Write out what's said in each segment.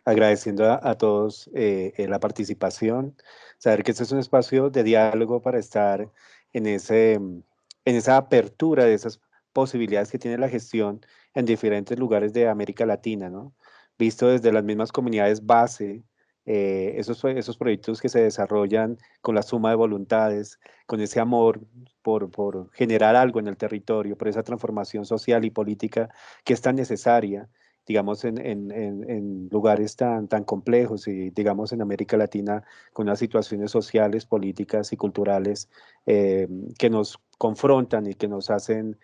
agradeciendo a todos la participación, saber que este es un espacio de diálogo para estar en en esa apertura de esas posibilidades que tiene la gestión en diferentes lugares de América Latina, ¿no? Visto desde las mismas comunidades base, esos proyectos que se desarrollan con la suma de voluntades, con ese amor por generar algo en el territorio, por esa transformación social y política que es tan necesaria, digamos, en lugares tan complejos y, digamos, en América Latina, con unas situaciones sociales, políticas y culturales eh, que nos confrontan y que nos hacen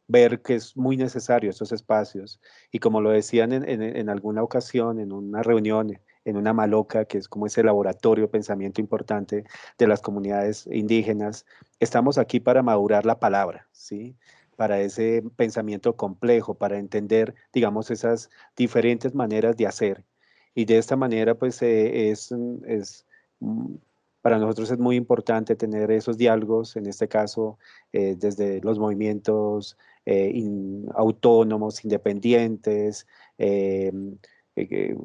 ver que es muy necesario estos espacios. Y como lo decían en alguna ocasión, en una reunión, en una maloca, que es como ese laboratorio de pensamiento importante de las comunidades indígenas, estamos aquí para madurar la palabra, ¿sí? Para ese pensamiento complejo, para entender, digamos, esas diferentes maneras de hacer. Y de esta manera, pues, mm, para nosotros es muy importante tener esos diálogos, en este caso, desde los movimientos autónomos, independientes, eh, eh,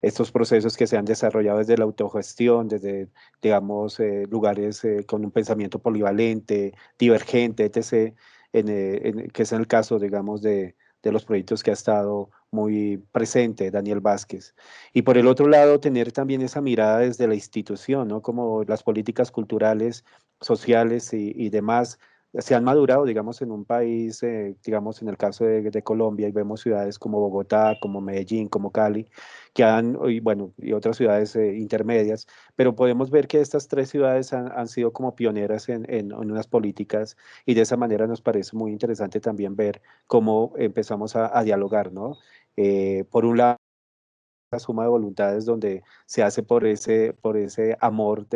estos procesos que se han desarrollado desde la autogestión, desde, digamos, lugares con un pensamiento polivalente, divergente, etc., que es en el caso, digamos, de los proyectos que ha estado muy presente Daniel Vázquez. Y por el otro lado, tener también esa mirada desde la institución, ¿no? Como las políticas culturales, sociales y demás se han madurado, digamos, en un país, digamos, en el caso de Colombia, y vemos ciudades como Bogotá, como Medellín, como Cali, que han, y bueno, y otras ciudades intermedias, pero podemos ver que estas tres ciudades han sido como pioneras en unas políticas y de esa manera nos parece muy interesante también ver cómo empezamos a dialogar, ¿no? Por un lado, la suma de voluntades donde se hace por ese amor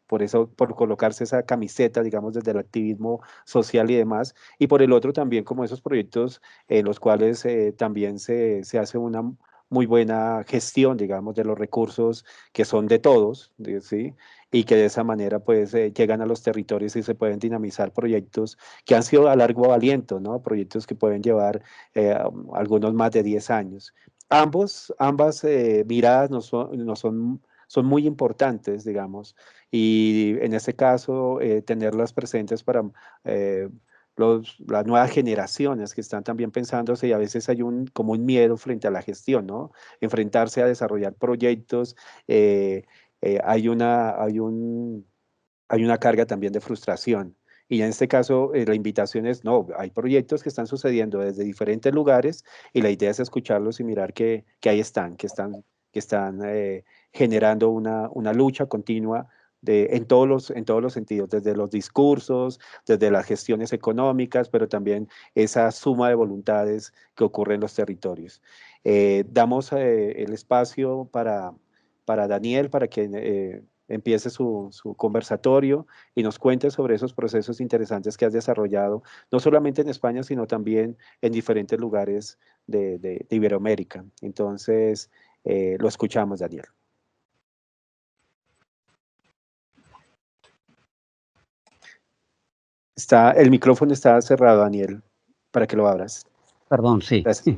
por eso, por colocarse esa camiseta, digamos, desde el activismo social y demás, y por el otro también como esos proyectos en los cuales también se hace una muy buena gestión, digamos, de los recursos que son de todos, ¿sí? Y que de esa manera pues llegan a los territorios y se pueden dinamizar proyectos que han sido a largo aliento, ¿no? Proyectos que pueden llevar algunos más de 10 años. Ambas miradas son muy importantes, digamos, y en este caso tenerlas presentes para eh, las nuevas generaciones que están también pensándose y a veces hay como un miedo frente a la gestión, ¿no? Enfrentarse a desarrollar proyectos, hay una carga también de frustración. Y en este caso, la invitación es, no, hay proyectos que están sucediendo desde diferentes lugares y la idea es escucharlos y mirar que ahí están, que están generando una lucha continua en todos los sentidos, desde los discursos, desde las gestiones económicas, pero también esa suma de voluntades que ocurre en los territorios. Damos el espacio para Daniel, para que empiece su conversatorio y nos cuente sobre esos procesos interesantes que has desarrollado, no solamente en España, sino también en diferentes lugares de Iberoamérica. Entonces, lo escuchamos, Daniel. El micrófono está cerrado, Daniel, para que lo abras. Perdón, sí. Gracias.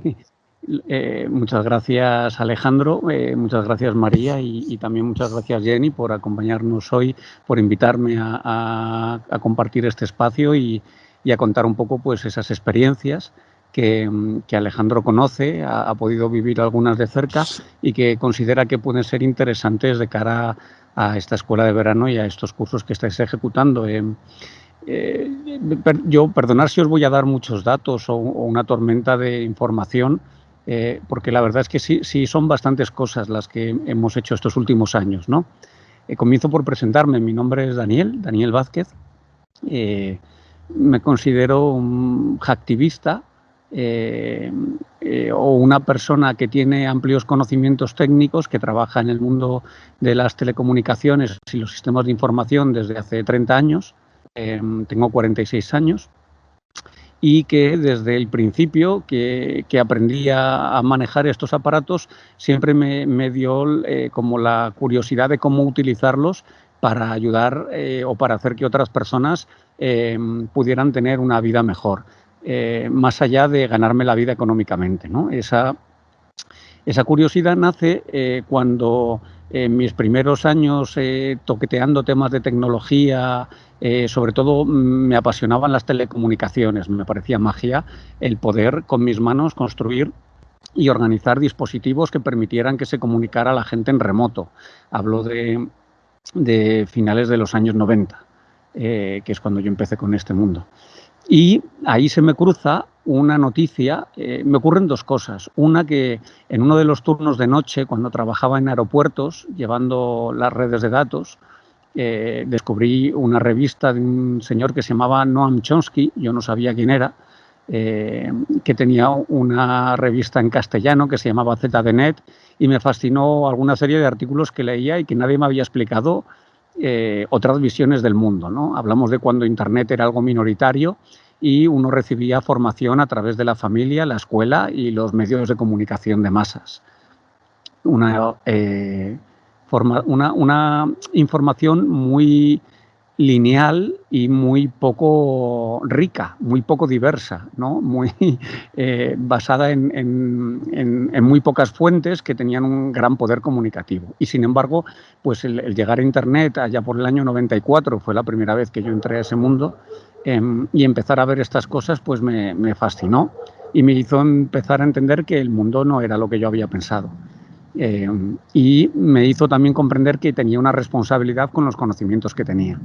Muchas gracias, Alejandro, muchas gracias, María, y también muchas gracias, Jenny, por acompañarnos hoy, por invitarme a compartir este espacio y a contar un poco pues, esas experiencias que Alejandro conoce, ha podido vivir algunas de cerca y que considera que pueden ser interesantes de cara a esta escuela de verano y a estos cursos que estáis ejecutando. Yo, perdonar si os voy a dar muchos datos o una tormenta de información, porque la verdad es que sí son bastantes cosas las que hemos hecho estos últimos años, ¿no? Comienzo por presentarme. Mi nombre es Daniel Vázquez. Me considero un hacktivista o una persona que tiene amplios conocimientos técnicos, que trabaja en el mundo de las telecomunicaciones y los sistemas de información desde hace 30 años. Tengo 46 años y que desde el principio que aprendí a manejar estos aparatos siempre me dio como la curiosidad de cómo utilizarlos para ayudar o para hacer que otras personas pudieran tener una vida mejor, más allá de ganarme la vida económicamente, ¿no? Esa curiosidad nace cuando en mis primeros años toqueteando temas de tecnología, sobre todo me apasionaban las telecomunicaciones, me parecía magia el poder con mis manos construir y organizar dispositivos que permitieran que se comunicara a la gente en remoto. Hablo de finales de los años 90, que es cuando yo empecé con este mundo. Y ahí se me cruza una noticia, me ocurren dos cosas. Una, que en uno de los turnos de noche, cuando trabajaba en aeropuertos, llevando las redes de datos, descubrí una revista de un señor que se llamaba Noam Chomsky, yo no sabía quién era, que tenía una revista en castellano que se llamaba ZDNet, y me fascinó alguna serie de artículos que leía y que nadie me había explicado otras visiones del mundo, ¿no? Hablamos de cuando Internet era algo minoritario y uno recibía formación a través de la familia, la escuela y los medios de comunicación de masas. Una información muy lineal y muy poco rica, muy poco diversa, ¿no? Muy basada en muy pocas fuentes que tenían un gran poder comunicativo. Y sin embargo, pues el llegar a Internet allá por el año 94 fue la primera vez que yo entré a ese mundo, y empezar a ver estas cosas pues me fascinó y me hizo empezar a entender que el mundo no era lo que yo había pensado. Y me hizo también comprender que tenía una responsabilidad con los conocimientos que tenía.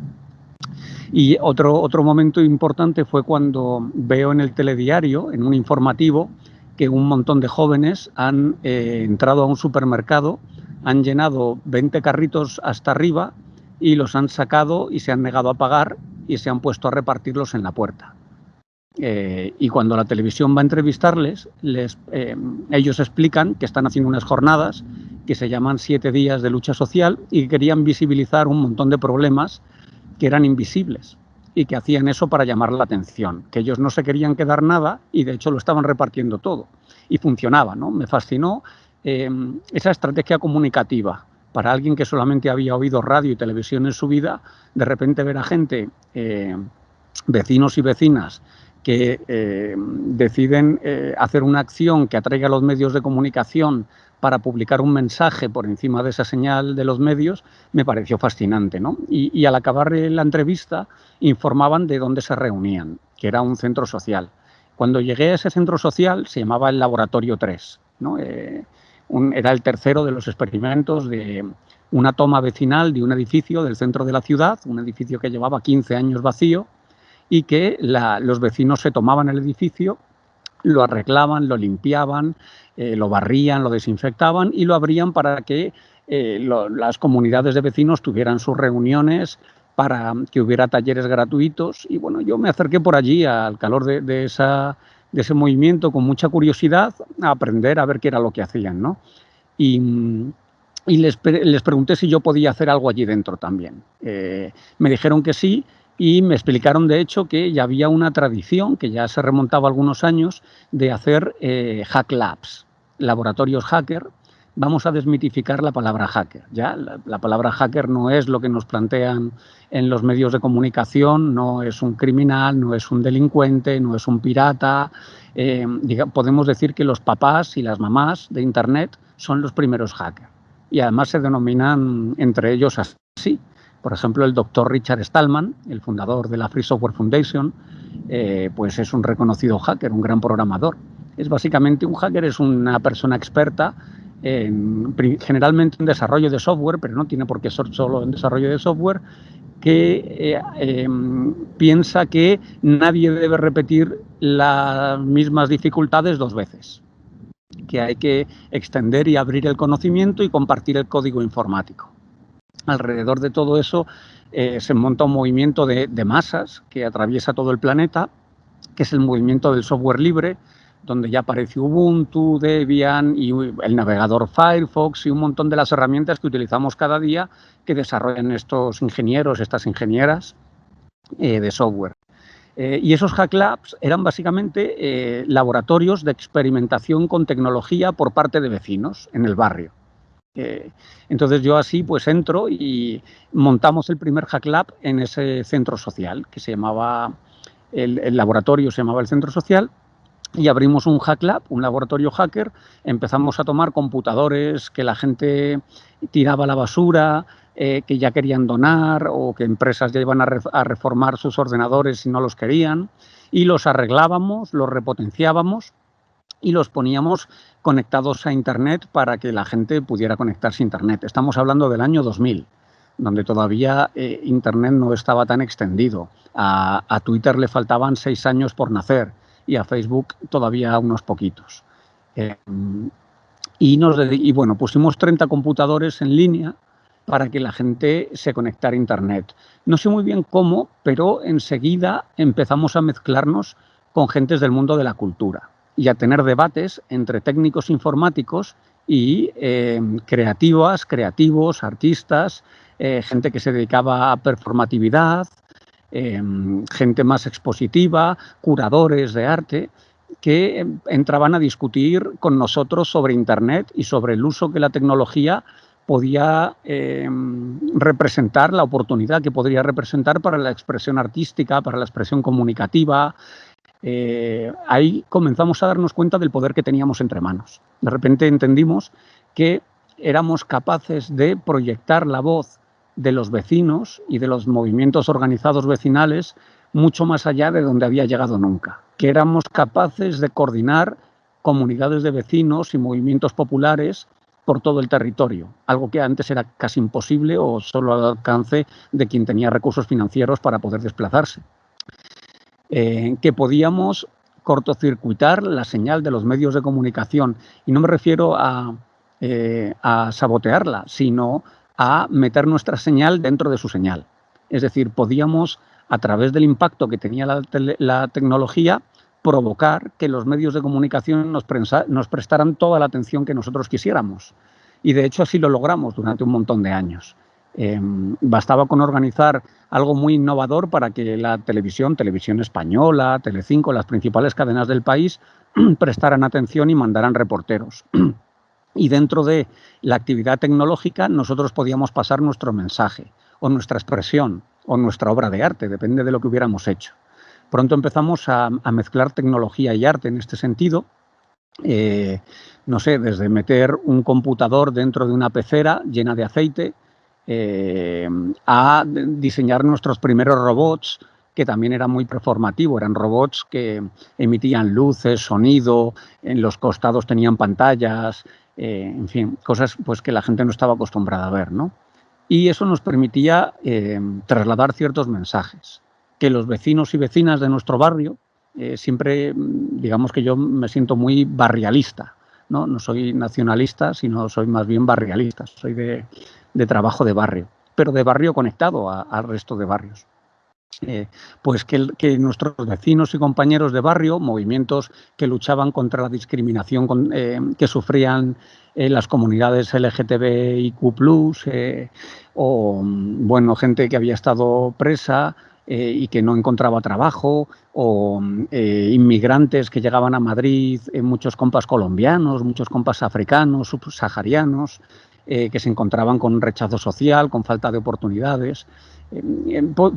Y otro momento importante fue cuando veo en el telediario, en un informativo, que un montón de jóvenes han entrado a un supermercado, han llenado 20 carritos hasta arriba y los han sacado y se han negado a pagar y se han puesto a repartirlos en la puerta. Y cuando la televisión va a entrevistarles, ellos explican que están haciendo unas jornadas que se llaman 7 días de lucha social y querían visibilizar un montón de problemas que eran invisibles y que hacían eso para llamar la atención, que ellos no se querían quedar nada y de hecho lo estaban repartiendo todo y funcionaba, ¿no? Me fascinó esa estrategia comunicativa. Para alguien que solamente había oído radio y televisión en su vida, de repente ver a gente, vecinos y vecinas, que deciden hacer una acción que atraiga a los medios de comunicación para publicar un mensaje por encima de esa señal de los medios, me pareció fascinante, ¿no? Y al acabar la entrevista informaban de dónde se reunían, que era un centro social. Cuando llegué a ese centro social se llamaba el Laboratorio 3, ¿no? Era el tercero de los experimentos de una toma vecinal de un edificio del centro de la ciudad, un edificio que llevaba 15 años vacío, y que los vecinos se tomaban el edificio, lo arreglaban, lo limpiaban, lo barrían, lo desinfectaban y lo abrían para que las comunidades de vecinos tuvieran sus reuniones, para que hubiera talleres gratuitos. Y bueno, yo me acerqué por allí al calor de ese movimiento con mucha curiosidad a aprender, a ver qué era lo que hacían, ¿no? Y les pregunté si yo podía hacer algo allí dentro también. Me dijeron que sí. Y me explicaron, de hecho, que ya había una tradición, que ya se remontaba algunos años, de hacer hack labs, laboratorios hacker. Vamos a desmitificar la palabra hacker. ¿Ya? La palabra hacker no es lo que nos plantean en los medios de comunicación, no es un criminal, no es un delincuente, no es un pirata. Podemos decir que los papás y las mamás de Internet son los primeros hackers. Y además se denominan entre ellos así. Por ejemplo, el doctor Richard Stallman, el fundador de la Free Software Foundation, pues es un reconocido hacker, un gran programador. Es básicamente un hacker, es una persona experta generalmente en desarrollo de software, pero no tiene por qué ser solo en desarrollo de software, que piensa que nadie debe repetir las mismas dificultades 2 veces, que hay que extender y abrir el conocimiento y compartir el código informático. Alrededor de todo eso se monta un movimiento de masas que atraviesa todo el planeta, que es el movimiento del software libre, donde ya apareció Ubuntu, Debian y el navegador Firefox y un montón de las herramientas que utilizamos cada día que desarrollan estos ingenieros, estas ingenieras de software. Y esos hack labs eran básicamente laboratorios de experimentación con tecnología por parte de vecinos en el barrio. Entonces yo así pues entro y montamos el primer hack lab en ese centro social que se llamaba, el laboratorio se llamaba el centro social, y abrimos un Hack Lab, un laboratorio hacker. Empezamos a tomar computadores que la gente tiraba a la basura, que ya querían donar, o que empresas ya iban a reformar sus ordenadores y no los querían, y los arreglábamos, los repotenciábamos y los poníamos conectados a Internet para que la gente pudiera conectarse a Internet. Estamos hablando del año 2000, donde todavía Internet no estaba tan extendido. A Twitter le faltaban 6 años por nacer y a Facebook todavía unos poquitos. Y bueno, pusimos 30 computadores en línea para que la gente se conectara a Internet. No sé muy bien cómo, pero enseguida empezamos a mezclarnos con gentes del mundo de la cultura y a tener debates entre técnicos informáticos y creativos, artistas, gente que se dedicaba a performatividad, gente más expositiva, curadores de arte, que entraban a discutir con nosotros sobre Internet y sobre el uso que la tecnología podía representar, la oportunidad que podría representar para la expresión artística, para la expresión comunicativa. Ahí comenzamos a darnos cuenta del poder que teníamos entre manos. De repente entendimos que éramos capaces de proyectar la voz de los vecinos y de los movimientos organizados vecinales mucho más allá de donde había llegado nunca, que éramos capaces de coordinar comunidades de vecinos y movimientos populares por todo el territorio, algo que antes era casi imposible o solo al alcance de quien tenía recursos financieros para poder desplazarse. Que podíamos cortocircuitar la señal de los medios de comunicación, y no me refiero a sabotearla, sino a meter nuestra señal dentro de su señal. Es decir, podíamos, a través del impacto que tenía la tecnología, provocar que los medios de comunicación nos prestaran toda la atención que nosotros quisiéramos. Y de hecho así lo logramos durante un montón de años. Bastaba con organizar algo muy innovador para que la televisión española, Telecinco, las principales cadenas del país, prestaran atención y mandaran reporteros. Y dentro de la actividad tecnológica nosotros podíamos pasar nuestro mensaje o nuestra expresión o nuestra obra de arte, depende de lo que hubiéramos hecho. Pronto empezamos a mezclar tecnología y arte en este sentido. No sé, desde meter un computador dentro de una pecera llena de aceite, a diseñar nuestros primeros robots, que también era muy performativo. Eran robots que emitían luces, sonido, en los costados tenían pantallas, en fin, cosas pues que la gente no estaba acostumbrada a ver, ¿no? Y eso nos permitía trasladar ciertos mensajes, que los vecinos y vecinas de nuestro barrio, siempre, digamos que yo me siento muy barrialista, ¿no? No soy nacionalista, sino soy más bien barrialista, soy de trabajo de barrio, pero de barrio conectado al resto de barrios. Pues que nuestros vecinos y compañeros de barrio, movimientos que luchaban contra la discriminación que sufrían las comunidades LGTBIQ+, o bueno, gente que había estado presa y que no encontraba trabajo, o inmigrantes que llegaban a Madrid, muchos compas colombianos, muchos compas africanos, subsaharianos, que se encontraban con rechazo social, con falta de oportunidades.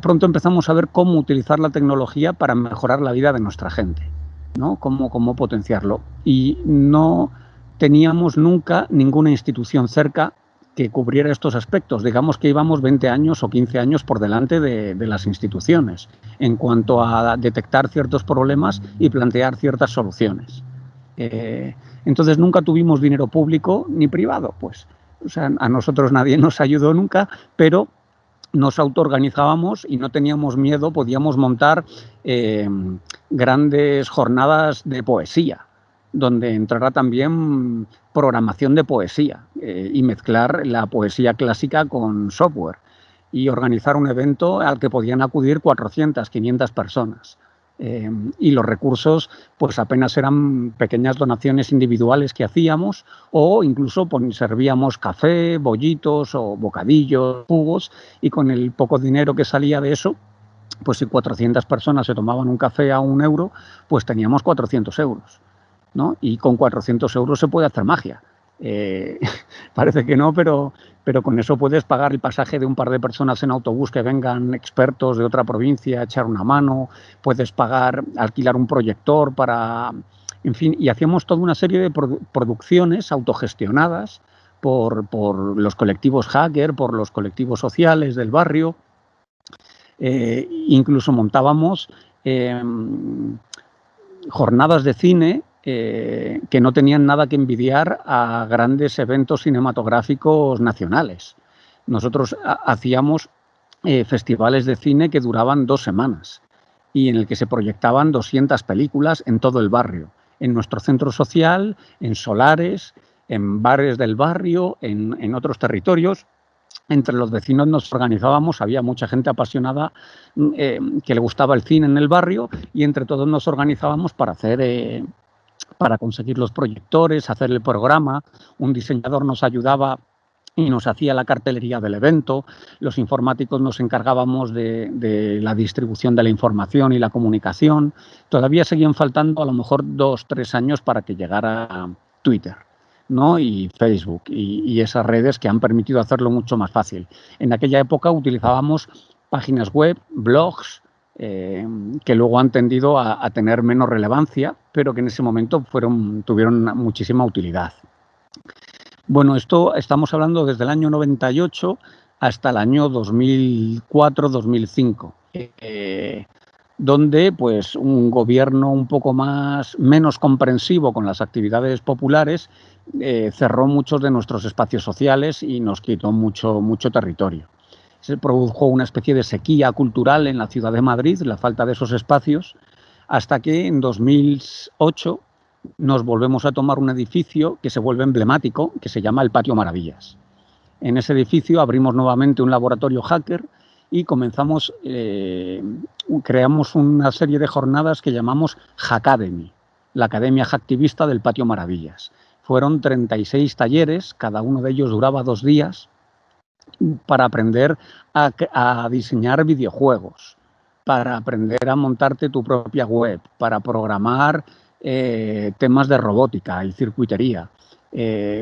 Pronto empezamos a ver cómo utilizar la tecnología para mejorar la vida de nuestra gente, ¿no? Cómo potenciarlo. Y no teníamos nunca ninguna institución cerca que cubriera estos aspectos. Digamos que íbamos 20 años o 15 años por delante de las instituciones en cuanto a detectar ciertos problemas y plantear ciertas soluciones. Entonces nunca tuvimos dinero público ni privado, pues. O sea, a nosotros nadie nos ayudó nunca, pero nos autoorganizábamos y no teníamos miedo, podíamos montar grandes jornadas de poesía, donde entrara también programación de poesía y mezclar la poesía clásica con software y organizar un evento al que podían acudir 400, 500 personas. Y los recursos pues apenas eran pequeñas donaciones individuales que hacíamos, o incluso servíamos café, bollitos o bocadillos, jugos, y con el poco dinero que salía de eso, pues si 400 personas se tomaban un café a 1 euro, pues teníamos 400 euros, ¿no? Y con 400 euros se puede hacer magia. Parece que no, pero con eso puedes pagar el pasaje de un par de personas en autobús que vengan expertos de otra provincia a echar una mano, puedes alquilar un proyector para en fin, y hacíamos toda una serie de producciones autogestionadas por los colectivos hacker, por los colectivos sociales del barrio. Incluso montábamos jornadas de cine que no tenían nada que envidiar a grandes eventos cinematográficos nacionales. Nosotros hacíamos festivales de cine que duraban 2 semanas y en el que se proyectaban 200 películas en todo el barrio, en nuestro centro social, en solares, en bares del barrio, en otros territorios. Entre los vecinos nos organizábamos, había mucha gente apasionada que le gustaba el cine en el barrio, y entre todos nos organizábamos para hacer, para conseguir los proyectores, hacer el programa. Un diseñador nos ayudaba y nos hacía la cartelería del evento. Los informáticos nos encargábamos de la distribución de la información y la comunicación. Todavía seguían faltando a lo mejor 2 o 3 años para que llegara Twitter, ¿no? Y Facebook y esas redes que han permitido hacerlo mucho más fácil. En aquella época utilizábamos páginas web, blogs, que luego han tendido a tener menos relevancia, pero que en ese momento tuvieron muchísima utilidad. Bueno, esto estamos hablando desde el año 98 hasta el año 2004-2005, donde pues un gobierno un poco menos comprensivo con las actividades populares cerró muchos de nuestros espacios sociales y nos quitó mucho territorio. Se produjo una especie de sequía cultural en la ciudad de Madrid, la falta de esos espacios, hasta que en 2008 nos volvemos a tomar un edificio que se vuelve emblemático, que se llama el Patio Maravillas. En ese edificio abrimos nuevamente un laboratorio hacker y creamos una serie de jornadas que llamamos Hackademy, la Academia Hacktivista del Patio Maravillas. Fueron 36 talleres, cada uno de ellos duraba 2 días, para aprender a diseñar videojuegos, para aprender a montarte tu propia web, para programar temas de robótica y circuitería.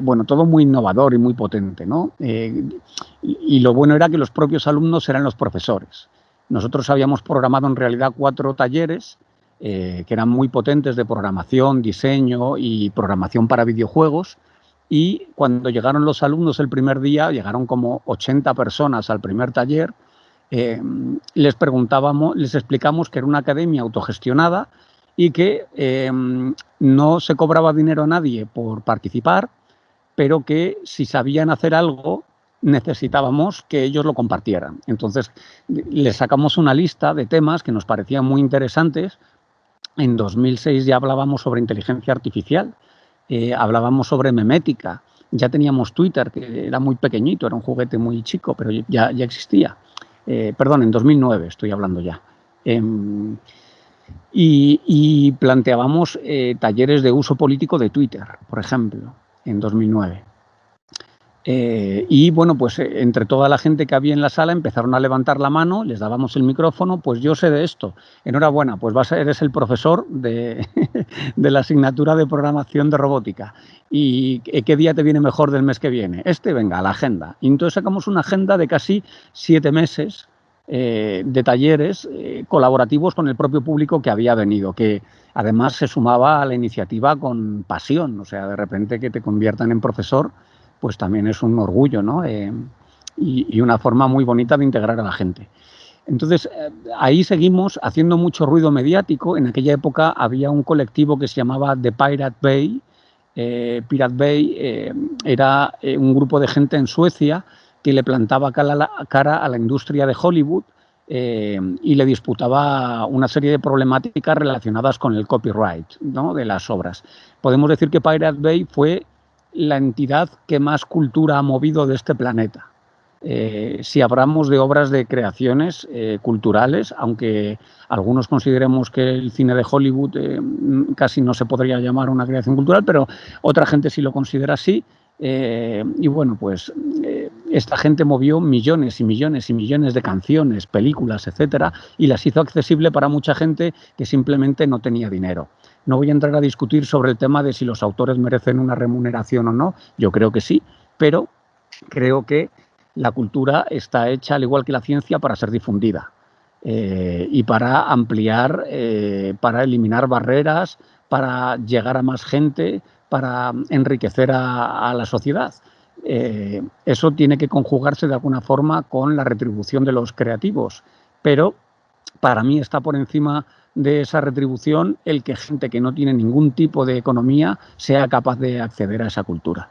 Bueno, todo muy innovador y muy potente, ¿no? Y lo bueno era que los propios alumnos eran los profesores. Nosotros habíamos programado en realidad 4 talleres que eran muy potentes de programación, diseño y programación para videojuegos. Y cuando llegaron los alumnos el primer día, llegaron como 80 personas al primer taller, les explicamos que era una academia autogestionada y que no se cobraba dinero a nadie por participar, pero que si sabían hacer algo necesitábamos que ellos lo compartieran. Entonces les sacamos una lista de temas que nos parecían muy interesantes. En 2006 ya hablábamos sobre inteligencia artificial, hablábamos sobre memética, ya teníamos Twitter, que era muy pequeñito, era un juguete muy chico, pero ya existía. Perdón, en 2009 estoy hablando ya. Y planteábamos talleres de uso político de Twitter, por ejemplo, en 2009. Y bueno, pues entre toda la gente que había en la sala empezaron a levantar la mano, les dábamos el micrófono, pues yo sé de esto, enhorabuena, pues eres el profesor de la asignatura de programación de robótica. ¿Y qué día te viene mejor del mes que viene? Venga, la agenda. Y entonces sacamos una agenda de casi 7 meses de talleres colaborativos con el propio público que había venido, que además se sumaba a la iniciativa con pasión. O sea, de repente que te conviertan en profesor, pues también es un orgullo, ¿no? Y una forma muy bonita de integrar a la gente. Entonces, ahí seguimos haciendo mucho ruido mediático. En aquella época había un colectivo que se llamaba The Pirate Bay. Pirate Bay era un grupo de gente en Suecia que le plantaba cara a la industria de Hollywood y le disputaba una serie de problemáticas relacionadas con el copyright, ¿no? De las obras. Podemos decir que Pirate Bay fue la entidad que más cultura ha movido de este planeta. Si hablamos de obras de creaciones culturales, aunque algunos consideremos que el cine de Hollywood casi no se podría llamar una creación cultural, pero otra gente sí lo considera así. Y bueno, pues esta gente movió millones y millones y millones de canciones, películas, etcétera, y las hizo accesible para mucha gente que simplemente no tenía dinero. No voy a entrar a discutir sobre el tema de si los autores merecen una remuneración o no. Yo creo que sí, pero creo que la cultura está hecha, al igual que la ciencia, para ser difundida y para ampliar, para eliminar barreras, para llegar a más gente, para enriquecer a la sociedad. Eso tiene que conjugarse de alguna forma con la retribución de los creativos, pero para mí está por encima de esa retribución el que gente que no tiene ningún tipo de economía sea capaz de acceder a esa cultura.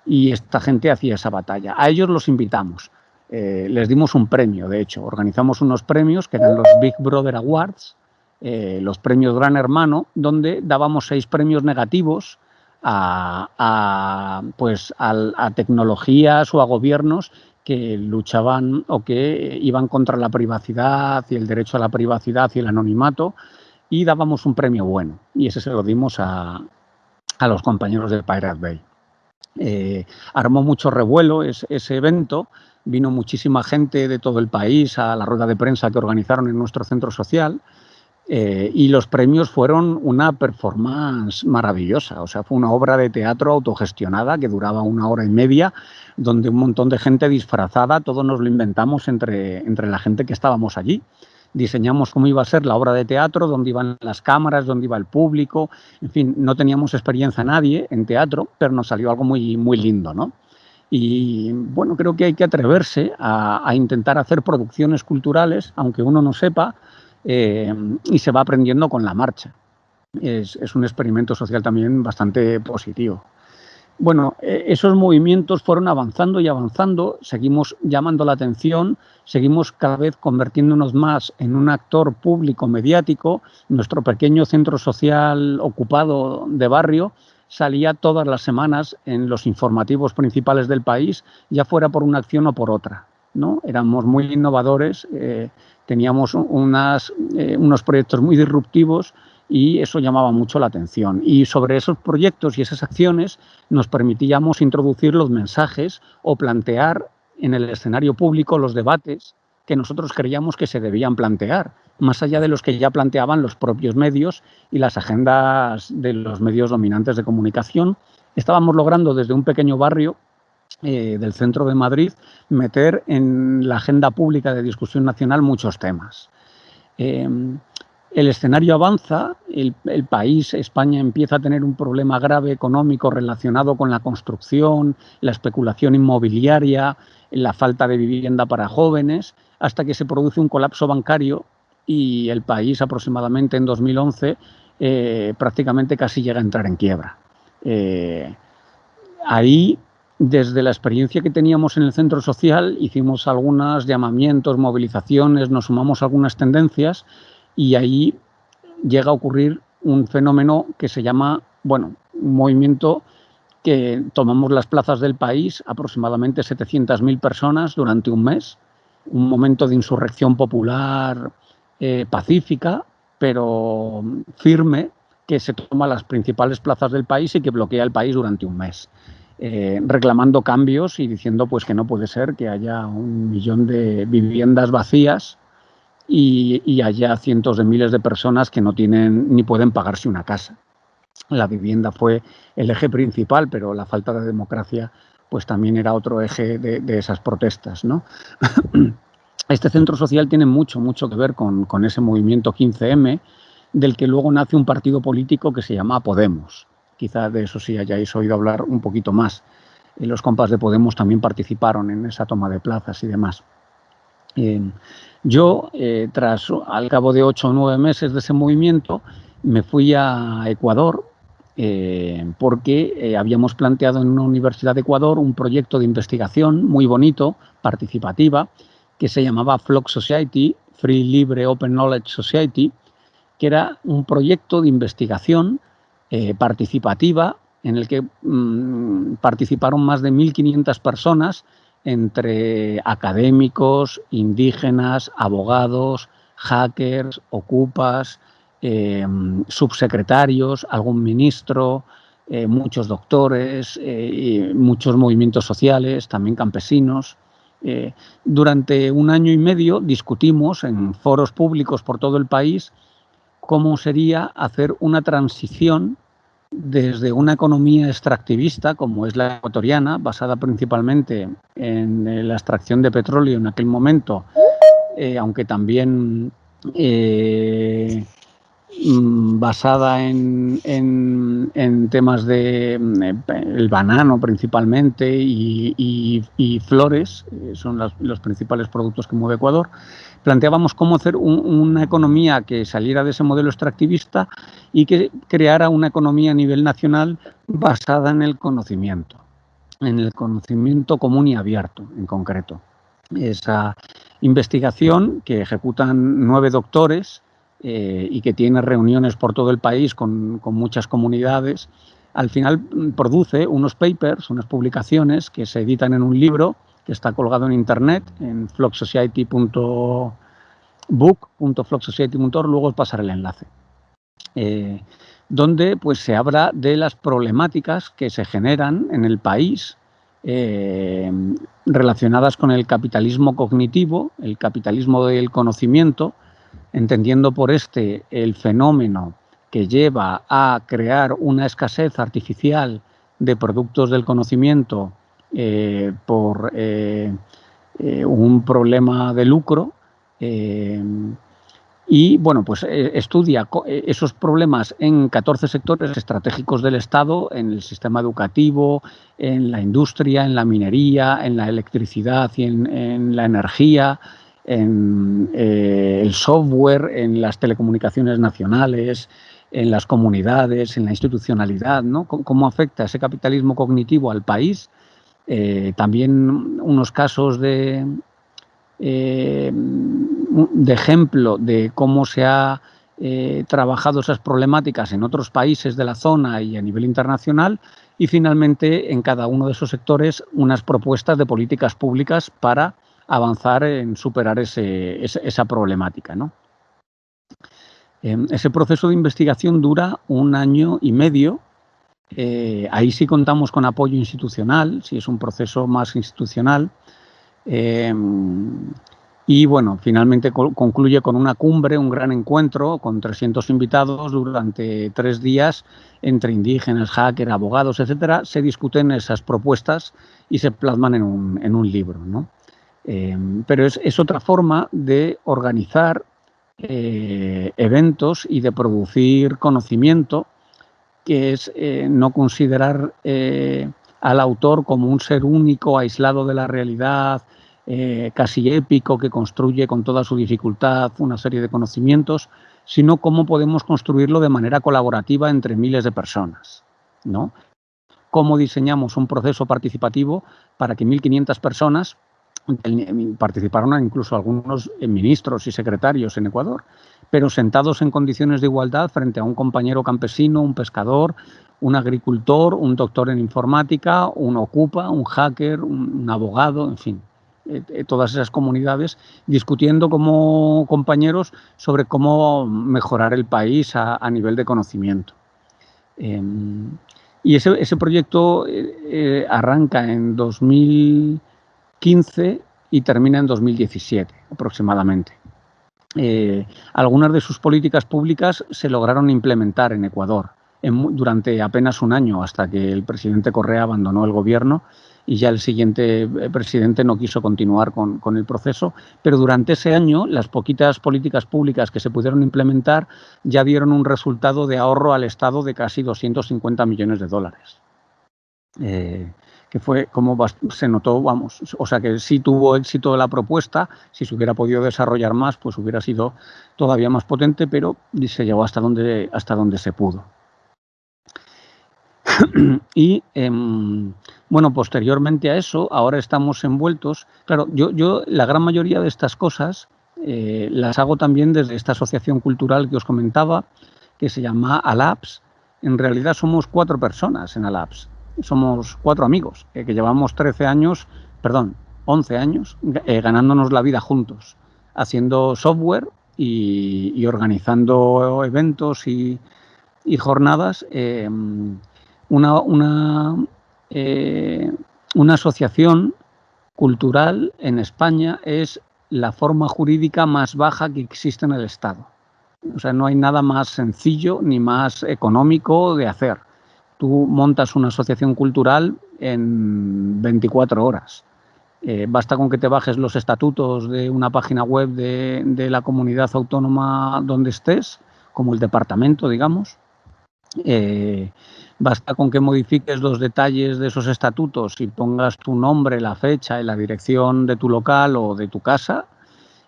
Y esta gente hacía esa batalla. A ellos los invitamos. Les dimos un premio, de hecho. Organizamos unos premios que eran los Big Brother Awards, los premios Gran Hermano, donde dábamos 6 premios negativos a tecnologías o a gobiernos que luchaban o que iban contra la privacidad y el derecho a la privacidad y el anonimato, y dábamos un premio bueno, y ese se lo dimos a los compañeros de Pirate Bay. Armó mucho revuelo ese evento, vino muchísima gente de todo el país a la rueda de prensa que organizaron en nuestro centro social, y los premios fueron una performance maravillosa. O sea, fue una obra de teatro autogestionada que duraba 1 hora y media, donde un montón de gente disfrazada, todos nos lo inventamos entre la gente que estábamos allí. Diseñamos cómo iba a ser la obra de teatro, dónde iban las cámaras, dónde iba el público. En fin, no teníamos experiencia nadie en teatro, pero nos salió algo muy, muy lindo, ¿no? Y bueno, creo que hay que atreverse a intentar hacer producciones culturales, aunque uno no sepa, y se va aprendiendo con la marcha. Es un experimento social también bastante positivo. Bueno, esos movimientos fueron avanzando y avanzando, seguimos llamando la atención, seguimos cada vez convirtiéndonos más en un actor público mediático. Nuestro pequeño centro social ocupado de barrio salía todas las semanas en los informativos principales del país, ya fuera por una acción o por otra, ¿no? Éramos muy innovadores, teníamos unos proyectos muy disruptivos y eso llamaba mucho la atención. Y sobre esos proyectos y esas acciones nos permitíamos introducir los mensajes o plantear en el escenario público los debates que nosotros creíamos que se debían plantear, más allá de los que ya planteaban los propios medios y las agendas de los medios dominantes de comunicación. Estábamos logrando desde un pequeño barrio del centro de Madrid meter en la agenda pública de discusión nacional muchos temas. El escenario avanza, el país, España, empieza a tener un problema grave económico relacionado con la construcción, la especulación inmobiliaria, la falta de vivienda para jóvenes, hasta que se produce un colapso bancario y el país aproximadamente en 2011 prácticamente casi llega a entrar en quiebra. Ahí, desde la experiencia que teníamos en el centro social, hicimos algunos llamamientos, movilizaciones, nos sumamos a algunas tendencias y ahí llega a ocurrir un fenómeno que se llama, un movimiento que tomamos las plazas del país, aproximadamente 700.000 personas durante un mes, un momento de insurrección popular pacífica, pero firme, que se toma las principales plazas del país y que bloquea el país durante un mes. Reclamando cambios y diciendo pues que no puede ser que haya 1 millón de viviendas vacías y haya cientos de miles de personas que no tienen ni pueden pagarse una casa. La vivienda fue el eje principal, pero la falta de democracia pues también era otro eje de esas protestas, ¿no? Este centro social tiene mucho que ver con ese movimiento 15M, del que luego nace un partido político que se llama Podemos. Quizá de eso sí hayáis oído hablar un poquito más. Los compas de Podemos también participaron en esa toma de plazas y demás. Yo, al cabo de 8 o 9 meses de ese movimiento, me fui a Ecuador porque habíamos planteado en una universidad de Ecuador un proyecto de investigación muy bonito, participativa, que se llamaba Flock Society, Free Libre Open Knowledge Society, que era un proyecto de investigación participativa en el que participaron más de 1.500 personas entre académicos, indígenas, abogados, hackers, ocupas, subsecretarios, algún ministro, muchos doctores, muchos movimientos sociales, también campesinos. Durante 1 año y medio discutimos en foros públicos por todo el país cómo sería hacer una transición desde una economía extractivista, como es la ecuatoriana, basada principalmente en la extracción de petróleo en aquel momento, aunque también basada en temas de el banano principalmente y flores, son los principales productos que mueve Ecuador. Planteábamos cómo hacer una economía que saliera de ese modelo extractivista y que creara una economía a nivel nacional basada en el conocimiento común y abierto en concreto. Esa investigación que ejecutan 9 doctores y que tiene reuniones por todo el país con muchas comunidades, al final produce unos papers, unas publicaciones que se editan en un libro que está colgado en internet, en flocksociety.book.flocksociety.org, luego os pasaré el enlace, donde pues se habla de las problemáticas que se generan en el país relacionadas con el capitalismo cognitivo, el capitalismo del conocimiento, entendiendo por el fenómeno que lleva a crear una escasez artificial de productos del conocimiento por un problema de lucro, y bueno, pues estudia esos problemas en 14 sectores estratégicos del Estado, en el sistema educativo, en la industria, en la minería, en la electricidad y en la energía, en el software, en las telecomunicaciones nacionales, en las comunidades, en la institucionalidad, ¿no? ¿Cómo afecta ese capitalismo cognitivo al país? También unos casos de ejemplo de cómo se ha trabajado esas problemáticas en otros países de la zona y a nivel internacional, y finalmente en cada uno de esos sectores unas propuestas de políticas públicas para avanzar en superar esa problemática, ¿no? Ese proceso de investigación dura 1 año y medio. Ahí sí contamos con apoyo institucional, sí es un proceso más institucional. Y bueno, finalmente concluye con una cumbre, un gran encuentro con 300 invitados durante 3 días entre indígenas, hackers, abogados, etcétera. Se discuten esas propuestas y se plasman en un libro, ¿no? Pero es otra forma de organizar eventos y de producir conocimiento, que es no considerar al autor como un ser único, aislado de la realidad, casi épico, que construye con toda su dificultad una serie de conocimientos, sino cómo podemos construirlo de manera colaborativa entre miles de personas, ¿no? Cómo diseñamos un proceso participativo para que 1.500 personas participaron, incluso algunos ministros y secretarios en Ecuador, pero sentados en condiciones de igualdad frente a un compañero campesino, un pescador, un agricultor, un doctor en informática, un ocupa, un hacker, un abogado, en fin, todas esas comunidades discutiendo como compañeros sobre cómo mejorar el país a nivel de conocimiento. Y ese proyecto arranca en 2015 y termina en 2017 aproximadamente. Algunas de sus políticas públicas se lograron implementar en Ecuador durante apenas 1 año, hasta que el presidente Correa abandonó el gobierno y ya el siguiente presidente no quiso continuar con el proceso, pero durante ese año las poquitas políticas públicas que se pudieron implementar ya dieron un resultado de ahorro al Estado de casi 250 millones de dólares. Que fue como se notó, vamos, o sea que sí tuvo éxito la propuesta. Si se hubiera podido desarrollar más, pues hubiera sido todavía más potente, pero se llegó hasta donde se pudo. Y bueno, posteriormente a eso, ahora estamos envueltos. Claro, yo la gran mayoría de estas cosas las hago también desde esta asociación cultural que os comentaba, que se llama ALAPS. En realidad somos 4 personas en ALAPS. Somos 4 amigos que llevamos 11 años ganándonos la vida juntos, haciendo software y organizando eventos y jornadas. Una asociación cultural en España es la forma jurídica más baja que existe en el Estado. O sea, no hay nada más sencillo ni más económico de hacer. Tú montas una asociación cultural en 24 horas. Basta con que te bajes los estatutos de una página web de la comunidad autónoma donde estés, como el departamento, digamos. Basta con que modifiques los detalles de esos estatutos y pongas tu nombre, la fecha y la dirección de tu local o de tu casa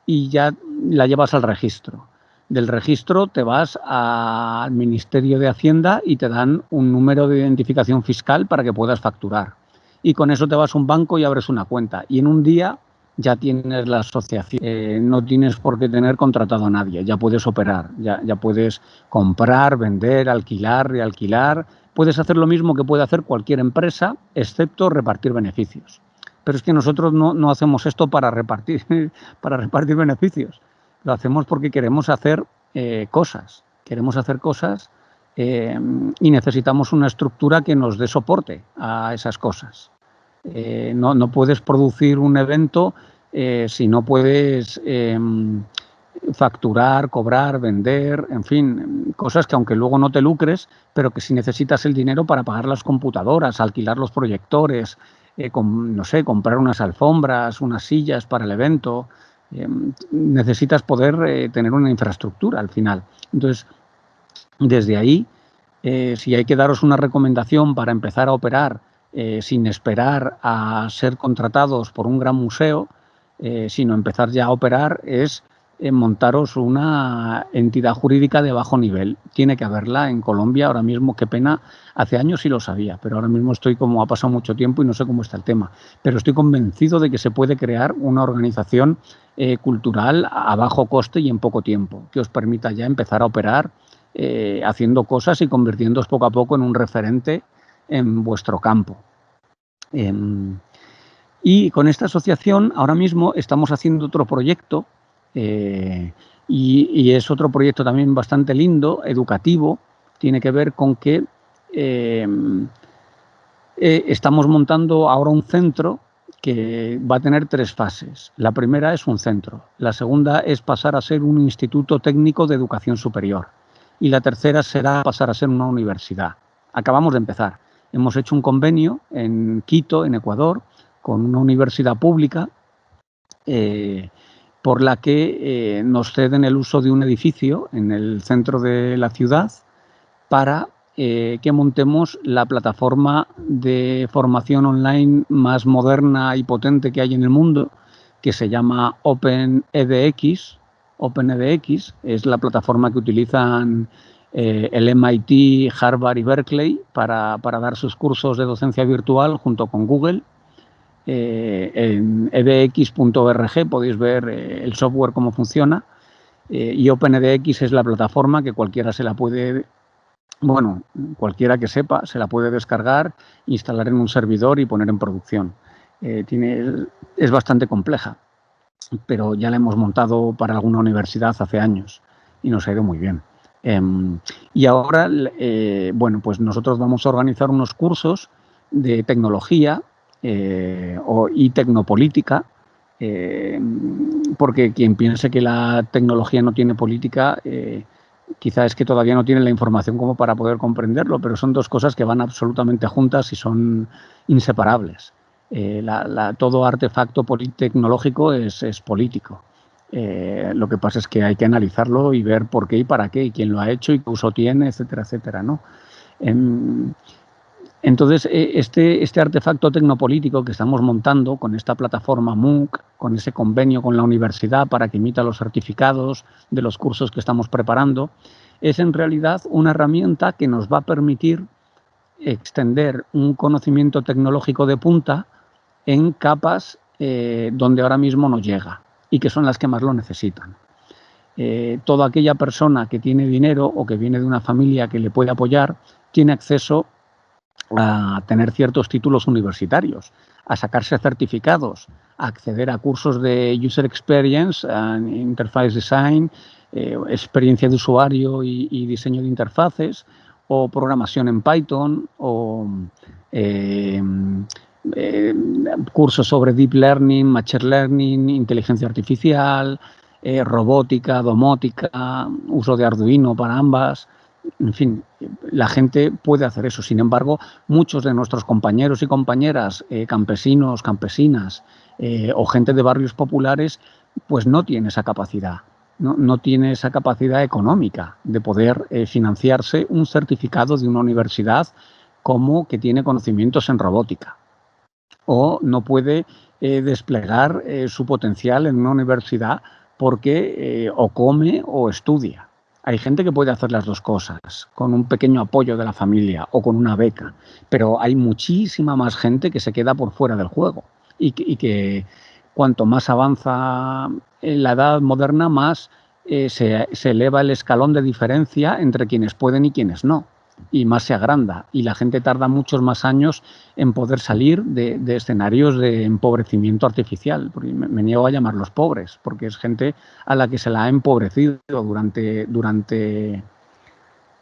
y ya la llevas al registro. Del registro te vas al Ministerio de Hacienda y te dan un número de identificación fiscal para que puedas facturar. Y con eso te vas a un banco y abres una cuenta. Y en un día ya tienes la asociación. No tienes por qué tener contratado a nadie. Ya puedes operar, ya puedes comprar, vender, alquilar, realquilar. Puedes hacer lo mismo que puede hacer cualquier empresa, excepto repartir beneficios. Pero es que nosotros no hacemos esto para repartir beneficios. Lo hacemos porque queremos hacer cosas. Queremos hacer cosas y necesitamos una estructura que nos dé soporte a esas cosas. No puedes producir un evento si no puedes facturar, cobrar, vender, en fin, cosas que aunque luego no te lucres, pero que si necesitas el dinero para pagar las computadoras, alquilar los proyectores, no sé, comprar unas alfombras, unas sillas para el evento, necesitas poder tener una infraestructura al final. Entonces, desde ahí, si hay que daros una recomendación para empezar a operar sin esperar a ser contratados por un gran museo, sino empezar ya a operar, es montaros una entidad jurídica de bajo nivel. Tiene que haberla en Colombia ahora mismo, qué pena, hace años sí lo sabía, pero ahora mismo ha pasado mucho tiempo y no sé cómo está el tema. Pero estoy convencido de que se puede crear una organización cultural a bajo coste y en poco tiempo, que os permita ya empezar a operar haciendo cosas y convirtiéndoos poco a poco en un referente en vuestro campo. Y con esta asociación ahora mismo estamos haciendo otro proyecto y es otro proyecto también bastante lindo, educativo. Tiene que ver con que estamos montando ahora un centro que va a tener 3 fases. La primera es un centro, la segunda es pasar a ser un instituto técnico de educación superior y la tercera será pasar a ser una universidad. Acabamos de empezar. Hemos hecho un convenio en Quito, en Ecuador, con una universidad pública por la que nos ceden el uso de un edificio en el centro de la ciudad para que montemos la plataforma de formación online más moderna y potente que hay en el mundo, que se llama OpenEDX. OpenEDX es la plataforma que utilizan el MIT, Harvard y Berkeley para dar sus cursos de docencia virtual junto con Google. En edx.org podéis ver el software, cómo funciona, y OpenEDX es la plataforma que cualquiera que sepa, se la puede descargar, instalar en un servidor y poner en producción. Es bastante compleja, pero ya la hemos montado para alguna universidad hace años y nos ha ido muy bien. Y ahora, pues nosotros vamos a organizar unos cursos de tecnología y tecnopolítica, porque quien piense que la tecnología no tiene política, quizá es que todavía no tiene la información como para poder comprenderlo, pero son 2 cosas que van absolutamente juntas y son inseparables. Todo artefacto tecnológico es político. Lo que pasa es que hay que analizarlo y ver por qué y para qué, y quién lo ha hecho y qué uso tiene, etcétera, etcétera, ¿no? Entonces, este artefacto tecnopolítico que estamos montando con esta plataforma MOOC, con ese convenio con la universidad para que emita los certificados de los cursos que estamos preparando, es en realidad una herramienta que nos va a permitir extender un conocimiento tecnológico de punta en capas donde ahora mismo no llega y que son las que más lo necesitan. Toda aquella persona que tiene dinero o que viene de una familia que le puede apoyar tiene acceso a tener ciertos títulos universitarios, a sacarse certificados, a acceder a cursos de User Experience, Interface Design, experiencia de usuario y diseño de interfaces, o programación en Python, o cursos sobre Deep Learning, Machine Learning, inteligencia artificial, robótica, domótica, uso de Arduino para ambas. En fin, la gente puede hacer eso. Sin embargo, muchos de nuestros compañeros y compañeras, campesinos, campesinas o gente de barrios populares, pues no tiene esa capacidad. no tiene esa capacidad económica de poder financiarse un certificado de una universidad como que tiene conocimientos en robótica, o no puede desplegar su potencial en una universidad porque o come o estudia. Hay gente que puede hacer las dos cosas, con un pequeño apoyo de la familia o con una beca, pero hay muchísima más gente que se queda por fuera del juego y que cuanto más avanza en la edad moderna, más se eleva el escalón de diferencia entre quienes pueden y quienes no, y más se agranda, y la gente tarda muchos más años en poder salir de escenarios de empobrecimiento artificial, porque me niego a llamarlos pobres, porque es gente a la que se la ha empobrecido durante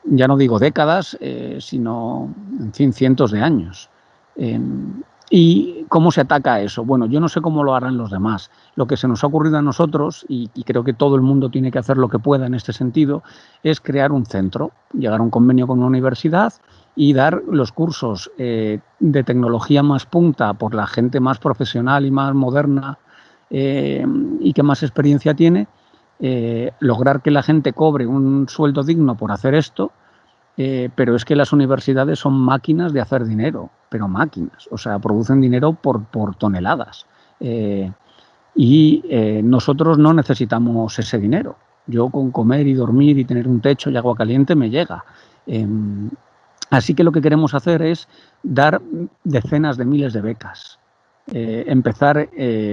ya no digo décadas, sino, en fin, cientos de años. ¿Y cómo se ataca a eso? Bueno, yo no sé cómo lo harán los demás. Lo que se nos ha ocurrido a nosotros, y creo que todo el mundo tiene que hacer lo que pueda en este sentido, es crear un centro, llegar a un convenio con una universidad y dar los cursos de tecnología más punta por la gente más profesional y más moderna y que más experiencia tiene, lograr que la gente cobre un sueldo digno por hacer esto. Pero es que las universidades son máquinas de hacer dinero, pero máquinas, o sea, producen dinero por toneladas. Nosotros no necesitamos ese dinero. Yo con comer y dormir y tener un techo y agua caliente me llega. Así que lo que queremos hacer es dar decenas de miles de becas. Empezar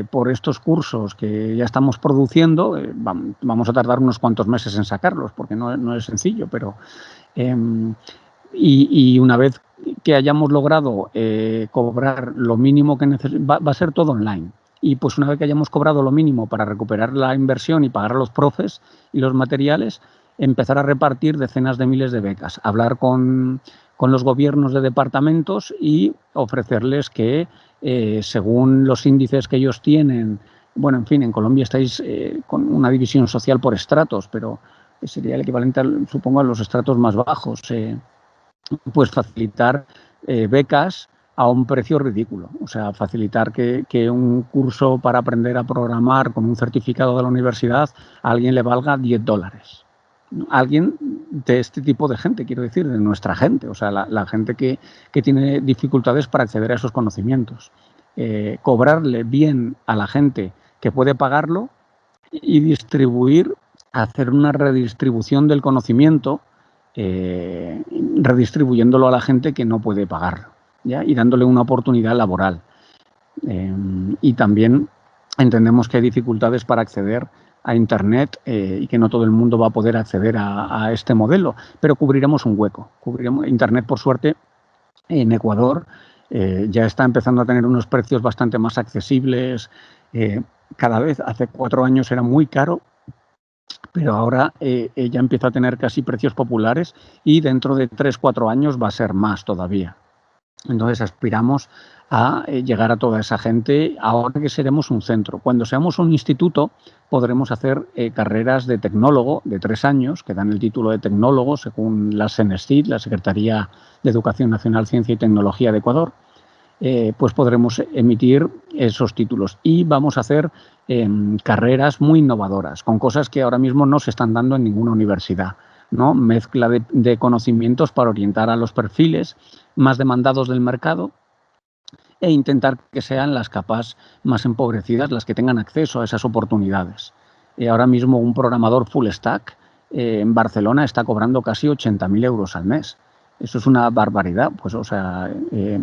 por estos cursos que ya estamos produciendo. Vamos a tardar unos cuantos meses en sacarlos porque no es sencillo, pero y una vez que hayamos logrado cobrar lo mínimo que necesitamos, va a ser todo online. Y pues una vez que hayamos cobrado lo mínimo para recuperar la inversión y pagar a los profes y los materiales, empezar a repartir decenas de miles de becas, hablar con los gobiernos de departamentos y ofrecerles que según los índices que ellos tienen, bueno, en fin, en Colombia estáis con una división social por estratos, pero sería el equivalente, supongo, a los estratos más bajos, pues facilitar becas a un precio ridículo. O sea, facilitar que un curso para aprender a programar con un certificado de la universidad a alguien le valga $10. Alguien de este tipo de gente, quiero decir, de nuestra gente, o sea, la gente que tiene dificultades para acceder a esos conocimientos. Cobrarle bien a la gente que puede pagarlo y hacer una redistribución del conocimiento, redistribuyéndolo a la gente que no puede pagar, ¿ya? Y dándole una oportunidad laboral. Y también entendemos que hay dificultades para acceder a Internet y que no todo el mundo va a poder acceder a este modelo, pero cubriremos un hueco. Internet, por suerte, en Ecuador ya está empezando a tener unos precios bastante más accesibles. Cada vez, hace 4 años era muy caro, pero ahora ya empieza a tener casi precios populares y dentro de 3-4 años va a ser más todavía. Entonces aspiramos a llegar a toda esa gente ahora que seremos un centro. Cuando seamos un instituto podremos hacer carreras de tecnólogo de 3 años que dan el título de tecnólogo según la SENESCID, la Secretaría de Educación Nacional, Ciencia y Tecnología de Ecuador. Pues podremos emitir esos títulos y vamos a hacer carreras muy innovadoras con cosas que ahora mismo no se están dando en ninguna universidad, ¿no? Mezcla de conocimientos para orientar a los perfiles más demandados del mercado e intentar que sean las capas más empobrecidas las que tengan acceso a esas oportunidades. Ahora mismo un programador full stack en Barcelona está cobrando casi 80.000 euros al mes. Eso es una barbaridad. Pues, o sea,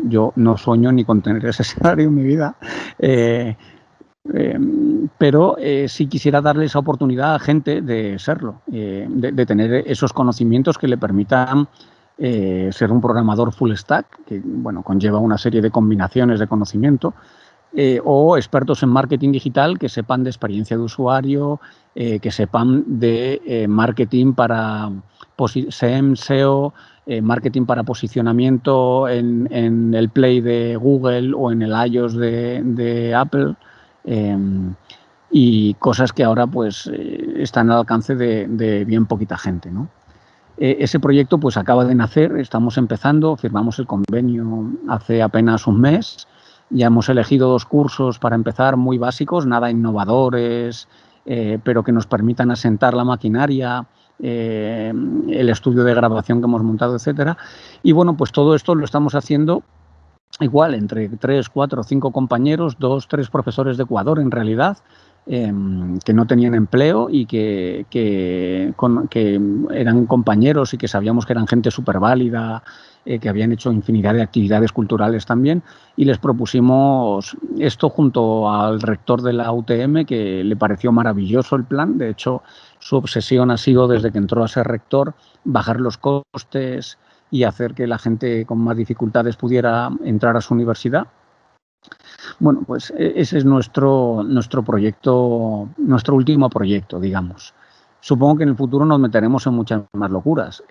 yo no sueño ni con tener ese salario en mi vida. Pero sí quisiera darle esa oportunidad a gente de serlo, de tener esos conocimientos que le permitan ser un programador full stack, que bueno, conlleva una serie de combinaciones de conocimiento, o expertos en marketing digital que sepan de experiencia de usuario, que sepan de marketing para SEM, SEO, marketing para posicionamiento en el Play de Google o en el iOS de Apple. Y cosas que ahora pues están al alcance de bien poquita gente, ¿no? Ese proyecto pues acaba de nacer, estamos empezando, firmamos el convenio hace apenas un mes, ya hemos elegido 2 cursos para empezar muy básicos, nada innovadores pero que nos permitan asentar la maquinaria, el estudio de grabación que hemos montado, etcétera. Y bueno, pues todo esto lo estamos haciendo igual entre 3, 4, 5 compañeros, 2, 3 profesores de Ecuador en realidad, que no tenían empleo y que eran compañeros y que sabíamos que eran gente súper válida, que habían hecho infinidad de actividades culturales también, y les propusimos esto junto al rector de la UTM, que le pareció maravilloso el plan. De hecho, su obsesión ha sido, desde que entró a ser rector, bajar los costes y hacer que la gente con más dificultades pudiera entrar a su universidad. Bueno, pues ese es nuestro proyecto, nuestro último proyecto, digamos. Supongo que en el futuro nos meteremos en muchas más locuras,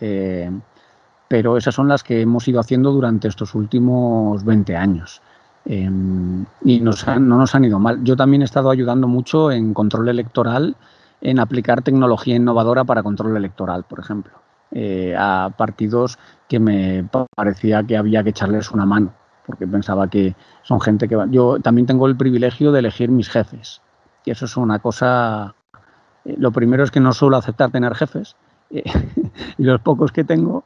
pero esas son las que hemos ido haciendo durante estos últimos 20 años. Y no nos han ido mal. Yo también he estado ayudando mucho en control electoral, en aplicar tecnología innovadora para control electoral, por ejemplo, a partidos que me parecía que había que echarles una mano, porque pensaba que son gente que... Yo también tengo el privilegio de elegir mis jefes, y eso es una cosa... Lo primero es que no suelo aceptar tener jefes, y los pocos que tengo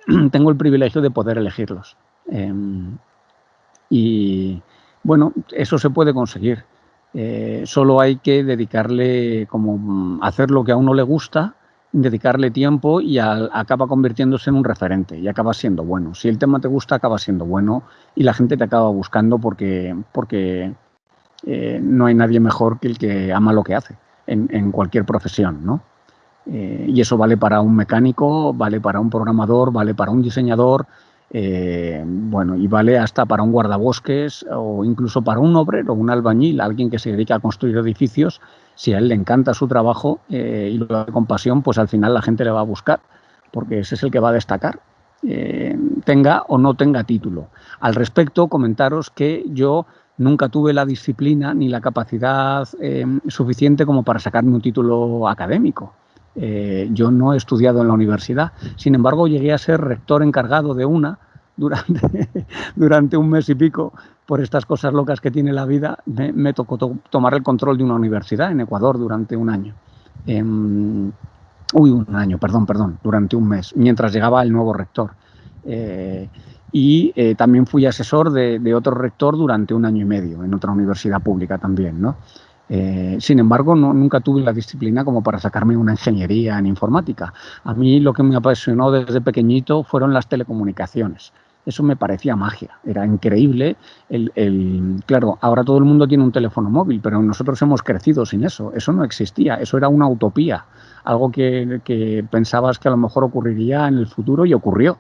el privilegio de poder elegirlos. Y bueno, eso se puede conseguir. Solo hay que dedicarle, como hacer lo que a uno le gusta, dedicarle tiempo y acaba convirtiéndose en un referente y acaba siendo bueno. Si el tema te gusta, acaba siendo bueno y la gente te acaba buscando porque no hay nadie mejor que el que ama lo que hace en cualquier profesión, ¿no? Y eso vale para un mecánico, vale para un programador, vale para un diseñador, bueno, y vale hasta para un guardabosques o incluso para un obrero, un albañil, alguien que se dedica a construir edificios. Si a él le encanta su trabajo y lo hace con pasión, pues al final la gente le va a buscar, porque ese es el que va a destacar, tenga o no tenga título. Al respecto, comentaros que yo nunca tuve la disciplina ni la capacidad suficiente como para sacarme un título académico. Yo no he estudiado en la universidad, sin embargo llegué a ser rector encargado de una durante un mes y pico. Por estas cosas locas que tiene la vida, me tocó tomar el control de una universidad en Ecuador durante un año. Durante un mes, mientras llegaba el nuevo rector. También fui asesor de otro rector durante un año y medio en otra universidad pública también, ¿no? Sin embargo, nunca tuve la disciplina como para sacarme una ingeniería en informática. A mí lo que me apasionó desde pequeñito fueron las telecomunicaciones. Eso me parecía magia, era increíble. Claro, ahora todo el mundo tiene un teléfono móvil, pero nosotros hemos crecido sin eso. Eso no existía, eso era una utopía, algo que pensabas que a lo mejor ocurriría en el futuro y ocurrió.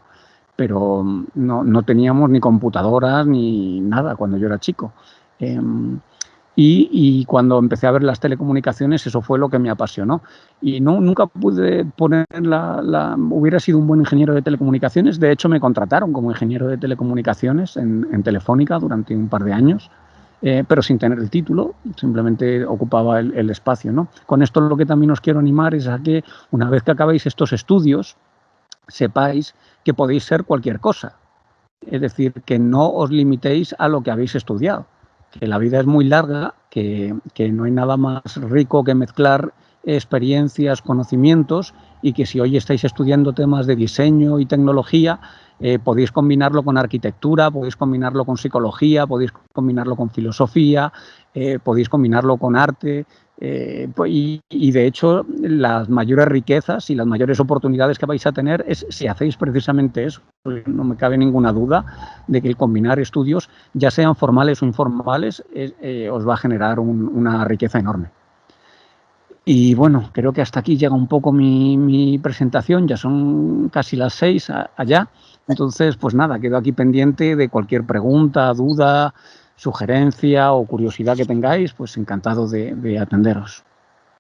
Pero no teníamos ni computadoras ni nada cuando yo era chico. Y cuando empecé a ver las telecomunicaciones, eso fue lo que me apasionó. Y nunca pude poner hubiera sido un buen ingeniero de telecomunicaciones. De hecho, me contrataron como ingeniero de telecomunicaciones en Telefónica durante un par de años, pero sin tener el título, simplemente ocupaba el espacio, ¿no? Con esto lo que también os quiero animar es a que una vez que acabéis estos estudios, sepáis que podéis ser cualquier cosa. Es decir, que no os limitéis a lo que habéis estudiado, que la vida es muy larga, que no hay nada más rico que mezclar experiencias, conocimientos, y que si hoy estáis estudiando temas de diseño y tecnología, podéis combinarlo con arquitectura, podéis combinarlo con psicología, podéis combinarlo con filosofía, podéis combinarlo con arte. Y de hecho, las mayores riquezas y las mayores oportunidades que vais a tener es si hacéis precisamente eso. No me cabe ninguna duda de que el combinar estudios, ya sean formales o informales, os va a generar una riqueza enorme. Y bueno, creo que hasta aquí llega un poco mi presentación, ya son casi las 6 allá. Entonces, pues nada, quedo aquí pendiente de cualquier pregunta, duda, sugerencia o curiosidad que tengáis, pues encantado de atenderos.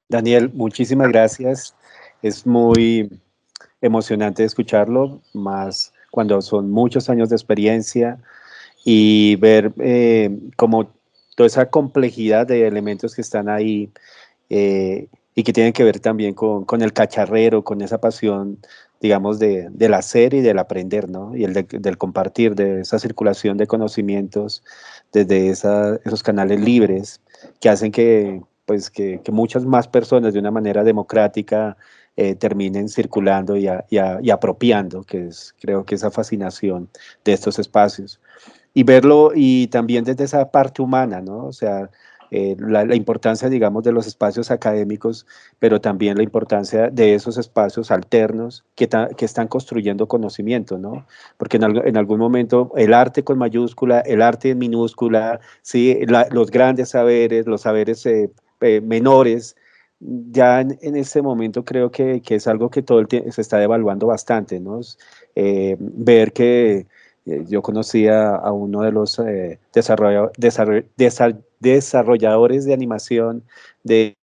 Daniel, muchísimas gracias. Es muy emocionante escucharlo, más cuando son muchos años de experiencia y ver como toda esa complejidad de elementos que están ahí y que tienen que ver también con el cacharrero, con esa pasión, digamos, del hacer y del aprender, ¿no? Y del compartir, de esa circulación de conocimientos desde esos canales libres que hacen que pues que muchas más personas de una manera democrática terminen circulando y apropiando, que es creo que esa fascinación de estos espacios. Y verlo, y también desde esa parte humana, ¿no? O sea, la importancia, digamos, de los espacios académicos, pero también la importancia de esos espacios alternos que están construyendo conocimiento, ¿no? Porque en algún momento el arte con mayúscula, el arte en minúscula, ¿sí? Los grandes saberes, los saberes menores, ya en este momento creo que es algo que todo el tiempo se está devaluando bastante, ¿no? Ver que yo conocía a uno de los desarrolladores de animación de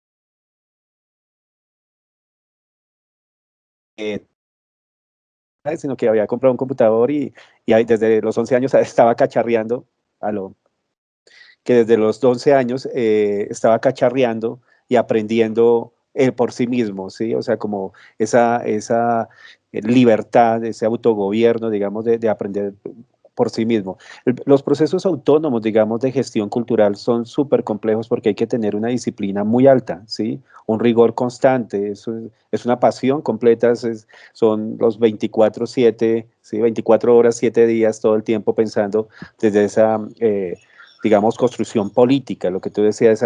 eh, sino que había comprado un computador y ahí desde los 11 años estaba cacharreando, aló, que desde los 11 años estaba cacharreando y aprendiendo por sí mismo, ¿sí? O sea, como esa libertad, ese autogobierno, digamos, de aprender por sí mismo. Los procesos autónomos, digamos, de gestión cultural son súper complejos porque hay que tener una disciplina muy alta, ¿sí? Un rigor constante, eso es una pasión completa, son los 24/7, ¿sí? 24 horas, 7 días, todo el tiempo pensando desde esa digamos, construcción política, lo que tú decías,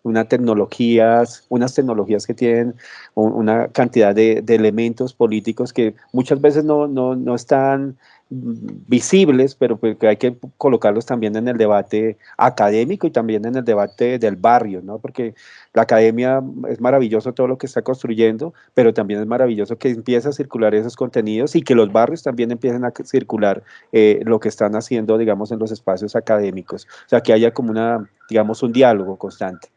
unas tecnologías que tienen una cantidad de elementos políticos que muchas veces no están visibles, pero pues que hay que colocarlos también en el debate académico y también en el debate del barrio, ¿no? Porque la academia es maravilloso todo lo que está construyendo, pero también es maravilloso que empiece a circular esos contenidos y que los barrios también empiecen a circular lo que están haciendo, digamos, en los espacios académicos. O sea, que haya como digamos, un diálogo constante.